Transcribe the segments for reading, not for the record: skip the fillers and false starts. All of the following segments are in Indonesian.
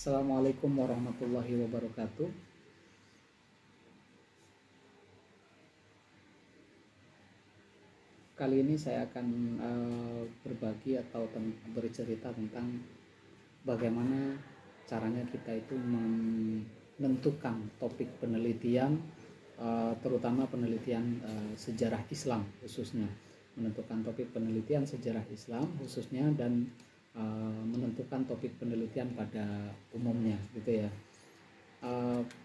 Assalamualaikum warahmatullahi wabarakatuh. Kali ini saya akan berbagi atau bercerita tentang bagaimana caranya kita itu menentukan topik penelitian, terutama penelitian sejarah Islam khususnya, menentukan topik penelitian sejarah Islam khususnya, dan menentukan topik penelitian pada umumnya gitu ya.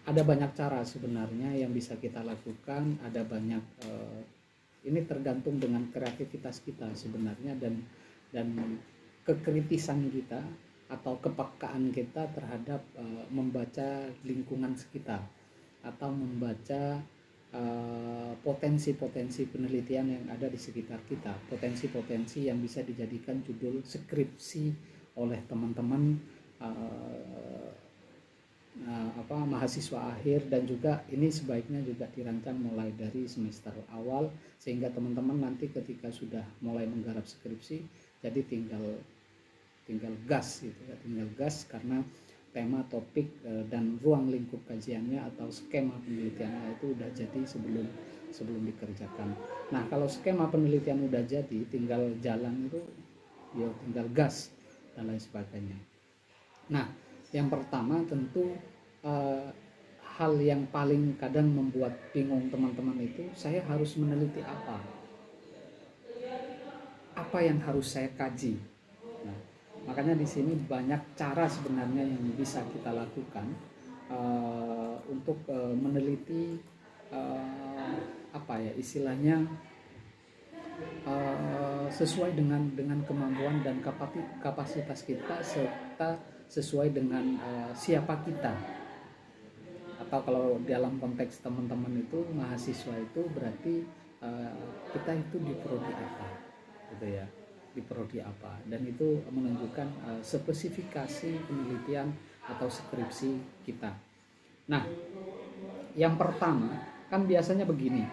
Ada banyak cara sebenarnya yang bisa kita lakukan, ada banyak ini tergantung dengan kreativitas kita sebenarnya, dan kekritisan kita atau kepekaan kita terhadap membaca lingkungan sekitar atau membaca potensi-potensi penelitian yang ada di sekitar kita, potensi-potensi yang bisa dijadikan judul skripsi oleh teman-teman mahasiswa akhir, dan juga ini sebaiknya juga dirancang mulai dari semester awal sehingga teman-teman nanti ketika sudah mulai menggarap skripsi jadi tinggal gas gitu ya, tinggal gas, karena tema, topik, dan ruang lingkup kajiannya atau skema penelitiannya itu udah jadi sebelum dikerjakan. Nah, kalau skema penelitian udah jadi, tinggal jalan itu ya, tinggal gas dan lain sebagainya. Nah, yang pertama tentu hal yang paling kadang membuat bingung teman-teman itu, saya harus meneliti apa yang harus saya kaji. Nah, makanya di sini banyak cara sebenarnya yang bisa kita lakukan untuk meneliti istilahnya sesuai dengan kemampuan dan kapasitas kita, serta sesuai dengan siapa kita. Atau kalau dalam konteks teman-teman itu mahasiswa itu berarti kita itu di prodi apa gitu ya, di prodi apa, dan itu menunjukkan spesifikasi penelitian atau skripsi kita. Nah, yang pertama kan biasanya begini,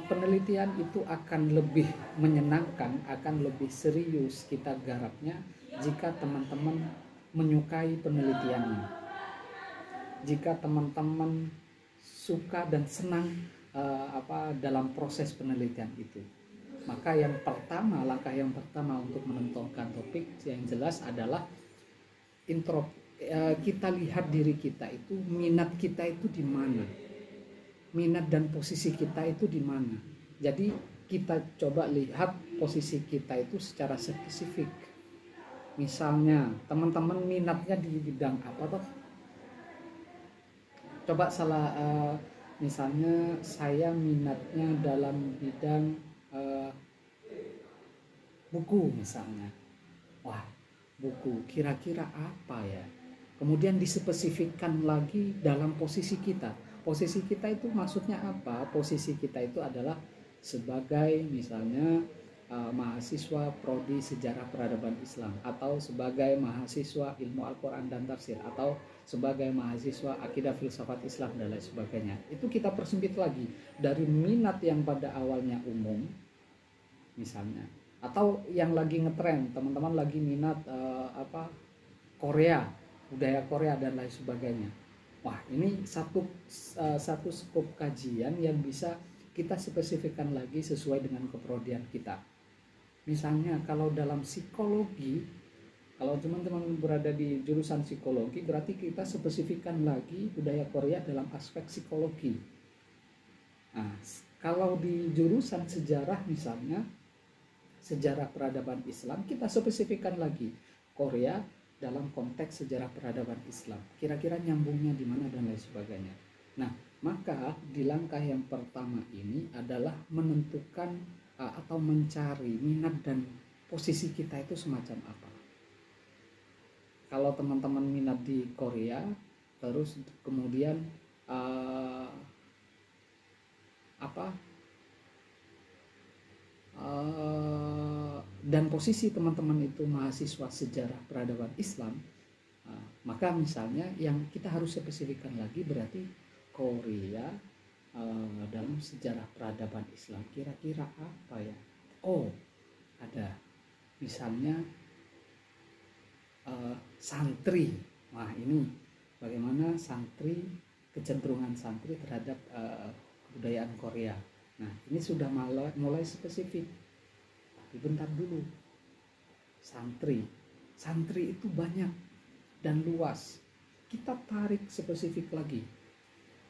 penelitian itu akan lebih menyenangkan, akan lebih serius kita garapnya jika teman-teman menyukai penelitiannya, jika teman-teman suka dan senang dalam proses penelitian itu. Maka langkah yang pertama untuk menentukan topik yang jelas adalah kita lihat diri kita itu, minat kita itu di mana, minat dan posisi kita itu di mana. Jadi kita coba lihat posisi kita itu secara spesifik. Misalnya teman-teman minatnya di bidang apa toh? Coba misalnya saya minatnya dalam bidang buku misalnya. Wah, buku kira-kira apa ya? Kemudian dispesifikkan lagi dalam posisi kita. Posisi kita itu maksudnya apa? Posisi kita itu adalah sebagai misalnya mahasiswa prodi sejarah peradaban Islam, atau sebagai mahasiswa ilmu Al-Quran dan tafsir, atau sebagai mahasiswa akidah filsafat Islam dan lain sebagainya. Itu kita persempit lagi dari minat yang pada awalnya umum misalnya, atau yang lagi ngetren, teman-teman lagi minat Korea, budaya Korea dan lain sebagainya. Wah, ini satu skop kajian yang bisa kita spesifikkan lagi sesuai dengan keprodian kita. Misalnya kalau dalam psikologi, kalau teman-teman berada di jurusan psikologi, berarti kita spesifikkan lagi budaya Korea dalam aspek psikologi. Nah, kalau di jurusan sejarah misalnya, sejarah peradaban Islam, kita spesifikkan lagi Korea dalam konteks sejarah peradaban Islam. Kira-kira nyambungnya di mana dan lain sebagainya. Nah, maka di langkah yang pertama ini adalah menentukan atau mencari minat dan posisi kita itu semacam apa. Kalau teman-teman minat di Korea, terus kemudian dan posisi teman-teman itu mahasiswa sejarah peradaban Islam, maka misalnya yang kita harus spesifikkan lagi berarti Korea dalam sejarah peradaban Islam, kira-kira apa ya? Oh, ada misalnya santri Nah ini bagaimana kecenderungan santri terhadap kebudayaan Korea. Nah ini sudah mulai spesifik. Tapi bentar dulu, santri itu banyak dan luas. Kita tarik spesifik lagi.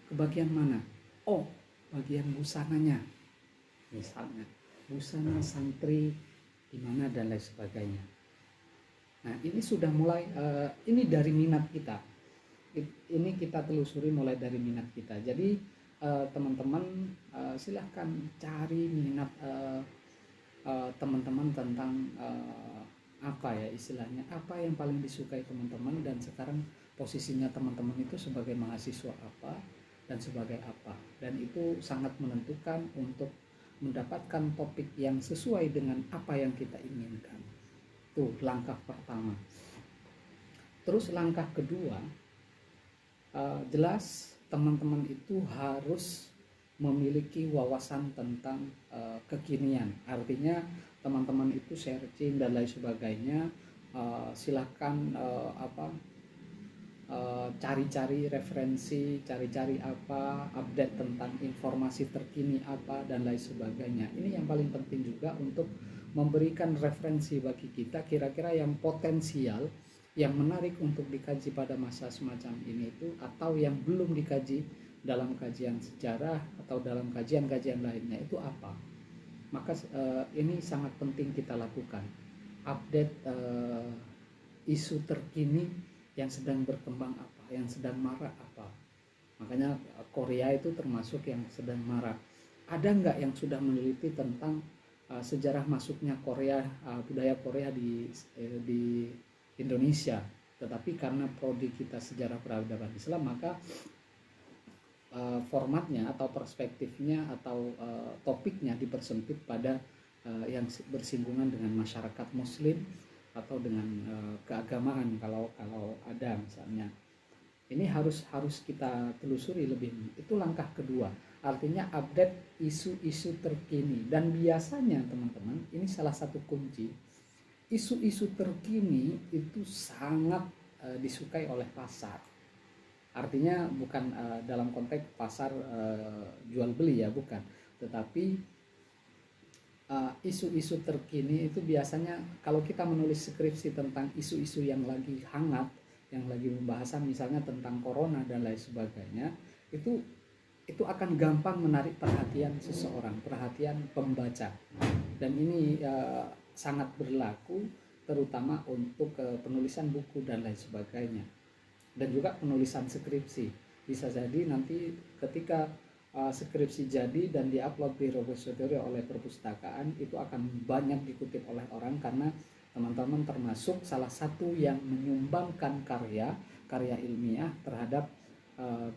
Ke bagian mana? Oh, bagian busananya. Misalnya, busana santri di mana dan lain sebagainya. Nah, ini sudah mulai, ini dari minat kita. Ini kita telusuri mulai dari minat kita. Jadi, teman-teman silahkan cari minat teman-teman tentang apa ya istilahnya, apa yang paling disukai teman-teman, dan sekarang posisinya teman-teman itu sebagai mahasiswa apa dan sebagai apa, dan itu sangat menentukan untuk mendapatkan topik yang sesuai dengan apa yang kita inginkan. Tuh langkah pertama. Terus langkah kedua, jelas teman-teman itu harus memiliki wawasan tentang kekinian. Artinya teman-teman itu searching dan lain sebagainya, silahkan cari-cari referensi, cari-cari update tentang informasi terkini apa dan lain sebagainya. Ini yang paling penting juga untuk memberikan referensi bagi kita kira-kira yang potensial, yang menarik untuk dikaji pada masa semacam ini itu, atau yang belum dikaji dalam kajian sejarah atau dalam kajian-kajian lainnya itu apa. Maka ini sangat penting kita lakukan, update isu terkini yang sedang berkembang apa, yang sedang marak apa. Makanya Korea itu termasuk yang sedang marak. Ada nggak yang sudah meneliti tentang sejarah masuknya Korea, budaya Korea di Indonesia? Tetapi karena prodi kita sejarah peradaban Islam, maka formatnya atau perspektifnya atau topiknya dipersempit pada yang bersinggungan dengan masyarakat Muslim atau dengan keagamaan kalau ada misalnya. Ini harus kita telusuri lebih. Itu langkah kedua. Artinya update isu-isu terkini, dan biasanya teman-teman ini salah satu kunci. Isu-isu terkini itu sangat disukai oleh pasar. Artinya bukan dalam konteks pasar jual beli ya, bukan, tetapi isu-isu terkini itu biasanya kalau kita menulis skripsi tentang isu-isu yang lagi hangat, yang lagi pembahasan misalnya tentang corona dan lain sebagainya, itu akan gampang menarik perhatian seseorang, perhatian pembaca. Dan ini sangat berlaku terutama untuk penulisan buku dan lain sebagainya, dan juga penulisan skripsi. Bisa jadi nanti ketika skripsi jadi dan diupload di repository oleh perpustakaan, itu akan banyak dikutip oleh orang karena teman-teman termasuk salah satu yang menyumbangkan karya ilmiah terhadap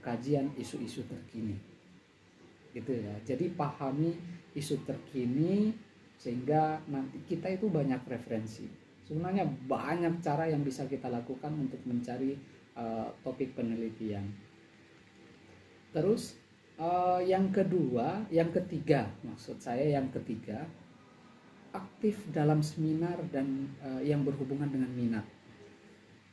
kajian isu-isu terkini, gitu ya. Jadi pahami isu terkini sehingga nanti kita itu banyak referensi. Sebenarnya banyak cara yang bisa kita lakukan untuk mencari topik penelitian. Terus yang ketiga, aktif dalam seminar dan yang berhubungan dengan minat.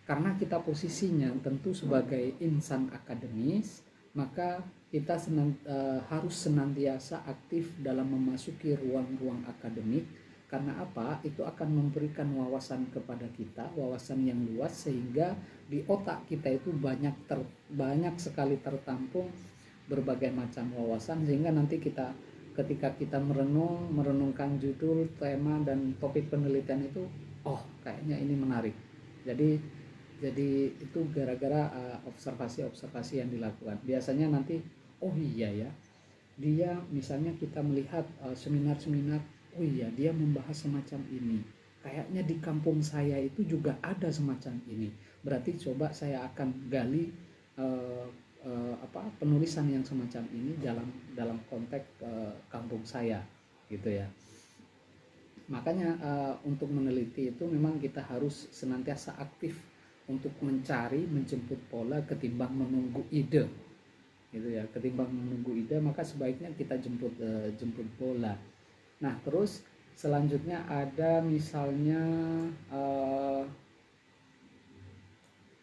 Karena kita posisinya tentu sebagai insan akademis, maka kita harus senantiasa aktif dalam memasuki ruang-ruang akademik. Karena apa? Itu akan memberikan wawasan kepada kita, wawasan yang luas, sehingga di otak kita itu banyak sekali tertampung berbagai macam wawasan, sehingga nanti ketika kita merenungkan judul, tema, dan topik penelitian itu, oh kayaknya ini menarik. Jadi itu gara-gara observasi yang dilakukan. Biasanya nanti, oh iya ya, dia misalnya kita melihat seminar-seminar, oh iya dia membahas semacam ini, kayaknya di kampung saya itu juga ada semacam ini, berarti coba saya akan gali penulisan yang semacam ini dalam konteks kampung saya, gitu ya. Makanya untuk meneliti itu memang kita harus senantiasa aktif untuk menjemput pola ketimbang menunggu ide, gitu ya. Ketimbang menunggu ide, maka sebaiknya kita jemput bola. Nah, terus selanjutnya ada misalnya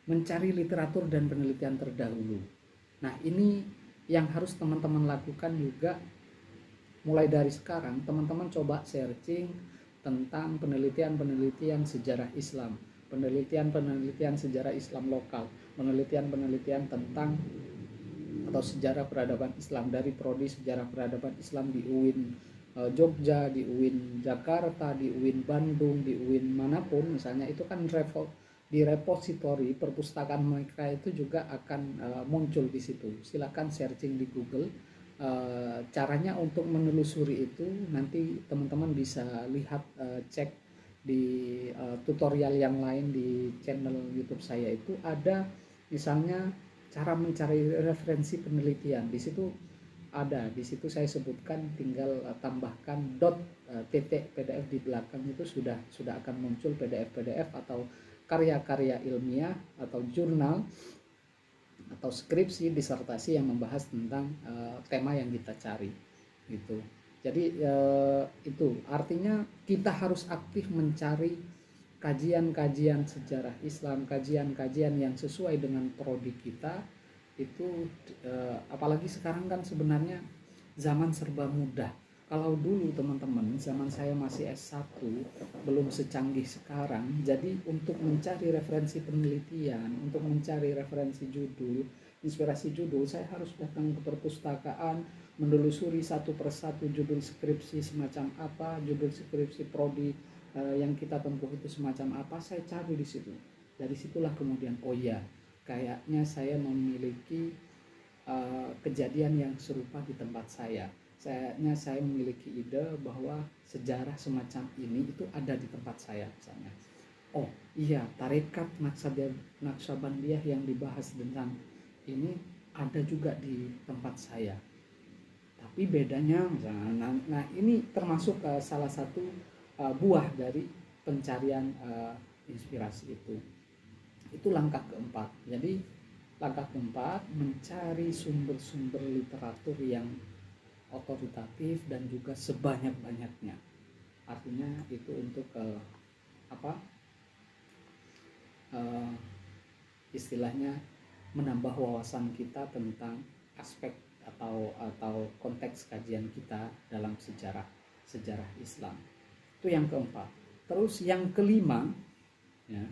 mencari literatur dan penelitian terdahulu. Nah, ini yang harus teman-teman lakukan juga mulai dari sekarang. Teman-teman coba searching tentang penelitian-penelitian sejarah Islam, penelitian-penelitian sejarah Islam lokal, penelitian-penelitian tentang atau sejarah peradaban Islam dari prodi sejarah peradaban Islam di UIN Jogja, di UIN Jakarta, di UIN Bandung, di UIN manapun misalnya, itu kan di repositori perpustakaan mereka itu juga akan muncul di situ. Silakan searching di Google. Caranya untuk menelusuri itu nanti teman-teman bisa lihat, cek di tutorial yang lain di channel YouTube saya, itu ada misalnya cara mencari referensi penelitian. Di situ ada, di situ saya sebutkan, tinggal tambahkan titik PDF di belakang, itu sudah akan muncul PDF atau karya-karya ilmiah atau jurnal atau skripsi disertasi yang membahas tentang tema yang kita cari gitu. Jadi itu artinya kita harus aktif mencari kajian-kajian sejarah Islam, kajian-kajian yang sesuai dengan prodi kita itu, apalagi sekarang kan sebenarnya zaman serba mudah. Kalau dulu teman-teman, zaman saya masih S1, belum secanggih sekarang. Jadi untuk mencari referensi penelitian, untuk mencari referensi judul, inspirasi judul, saya harus datang ke perpustakaan, menelusuri satu persatu judul skripsi semacam apa, judul skripsi prodi yang kita tempuh itu semacam apa, saya cari di situ. Dari situlah kemudian, oh ya, kayaknya saya memiliki kejadian yang serupa di tempat saya. Saya memiliki ide bahwa sejarah semacam ini itu ada di tempat saya misalnya. Oh iya, tarekat Naksabandiyah yang dibahas tentang ini ada juga di tempat saya. Tapi bedanya misalnya, nah ini termasuk salah satu buah dari pencarian inspirasi itu. Itu langkah keempat. Jadi langkah keempat, mencari sumber-sumber literatur yang otoritatif dan juga sebanyak-banyaknya. Artinya itu untuk istilahnya menambah wawasan kita tentang aspek atau konteks kajian kita dalam sejarah Islam. Itu yang keempat. Terus yang kelima, ya,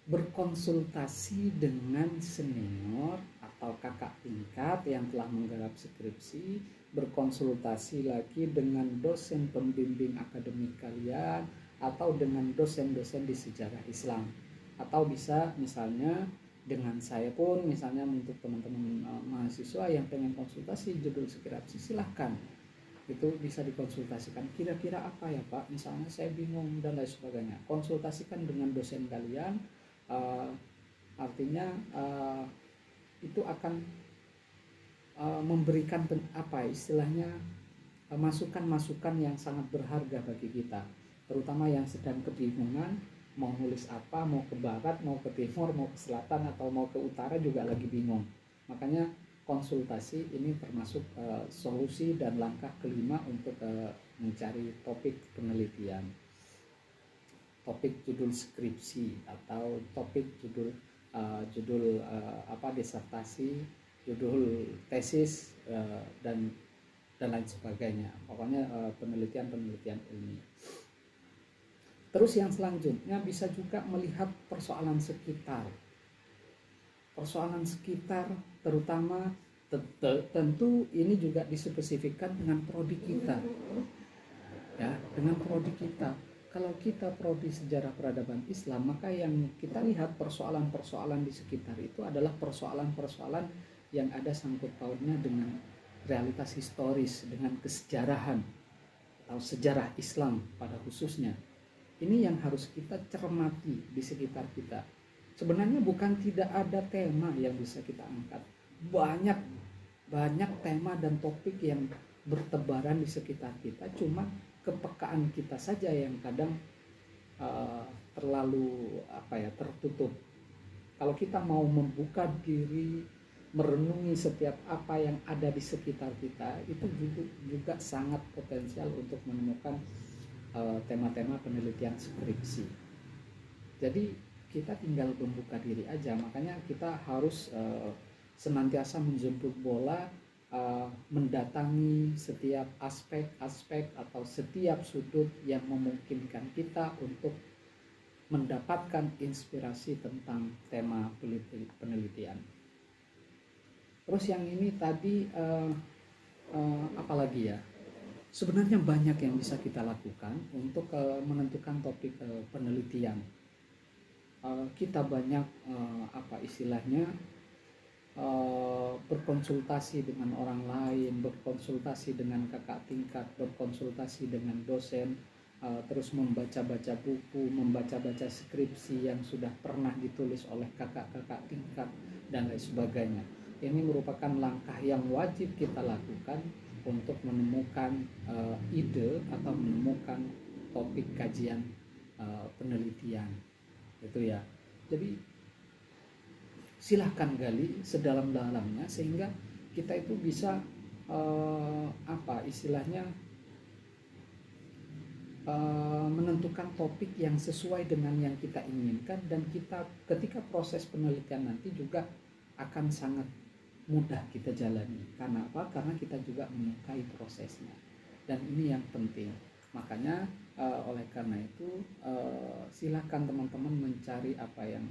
berkonsultasi dengan senior atau kakak tingkat yang telah menggarap skripsi, berkonsultasi lagi dengan dosen pembimbing akademik kalian atau dengan dosen-dosen di sejarah Islam, atau bisa misalnya dengan saya pun, misalnya untuk teman-teman mahasiswa yang pengen konsultasi judul skripsi, silahkan, itu bisa dikonsultasikan, kira-kira apa ya Pak, misalnya saya bingung dan lain sebagainya. Konsultasikan dengan dosen kalian, artinya itu akan memberikan istilahnya masukan-masukan yang sangat berharga bagi kita, terutama yang sedang kebingungan mau nulis apa, mau ke barat, mau ke timur, mau ke selatan, atau mau ke utara juga lagi bingung. Makanya konsultasi ini termasuk solusi dan langkah kelima untuk mencari topik penelitian, topik judul skripsi atau topik judul disertasi, judul tesis, dan lain sebagainya. Pokoknya penelitian ilmiah. Terus yang selanjutnya bisa juga melihat persoalan sekitar. Persoalan sekitar terutama tentu ini juga dispesifikkan dengan prodi kita. Ya, dengan prodi kita. Kalau kita prodi sejarah peradaban Islam, maka yang kita lihat persoalan-persoalan di sekitar itu adalah persoalan-persoalan yang ada sangkut pautnya dengan realitas historis, dengan kesejarahan atau sejarah Islam pada khususnya. Ini yang harus kita cermati di sekitar kita. Sebenarnya bukan tidak ada tema yang bisa kita angkat. Banyak tema dan topik yang bertebaran di sekitar kita, cuma kepekaan kita saja yang kadang terlalu tertutup. Kalau kita mau membuka diri, merenungi setiap apa yang ada di sekitar kita, itu juga sangat potensial untuk menemukan tema-tema penelitian skripsi. Jadi kita tinggal membuka diri aja, makanya kita harus senantiasa menjemput bola, mendatangi setiap aspek-aspek atau setiap sudut yang memungkinkan kita untuk mendapatkan inspirasi tentang tema penelitian. Terus yang ini tadi apalagi ya, sebenarnya banyak yang bisa kita lakukan untuk menentukan topik penelitian. Kita banyak berkonsultasi dengan orang lain, berkonsultasi dengan kakak tingkat, berkonsultasi dengan dosen, terus membaca-baca buku, membaca-baca skripsi yang sudah pernah ditulis oleh kakak-kakak tingkat dan lain sebagainya. Ini merupakan langkah yang wajib kita lakukan untuk menemukan ide atau menemukan topik kajian penelitian, gitu ya. Jadi silahkan gali sedalam-dalamnya sehingga kita itu bisa menentukan topik yang sesuai dengan yang kita inginkan, dan kita ketika proses penelitian nanti juga akan sangat mudah kita jalani. Karena apa? Karena kita juga menyukai prosesnya, dan ini yang penting. Makanya oleh karena itu silahkan teman-teman mencari apa yang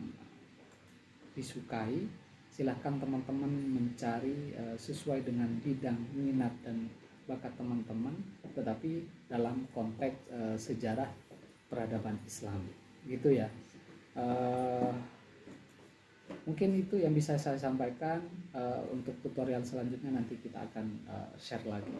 disukai, silahkan teman-teman mencari sesuai dengan bidang minat dan bakat teman-teman, tetapi dalam konteks sejarah peradaban Islam, gitu ya. Mungkin itu yang bisa saya sampaikan. Untuk tutorial selanjutnya nanti kita akan share lagi.